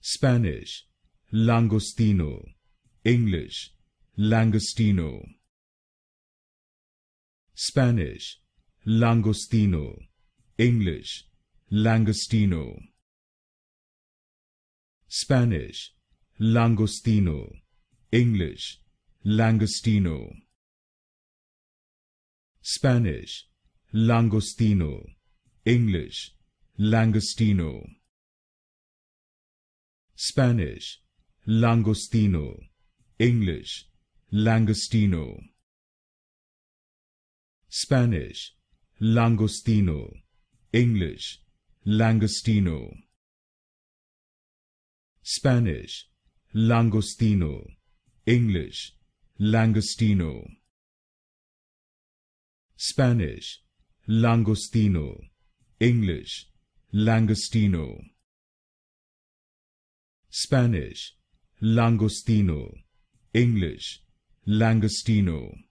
Spanish, Langostino, English, Langostino. Spanish, Langostino, English, Langostino. Spanish, Langostino, English, Langostino. Spanish, Langostino, English, Langostino. Spanish, Langostino, English, Langostino. Spanish, Langostino, English, Langostino. Spanish, Langostino, English, Langostino. Spanish, Langostino, English, Langostino. Spanish, Langostino, English, Langostino.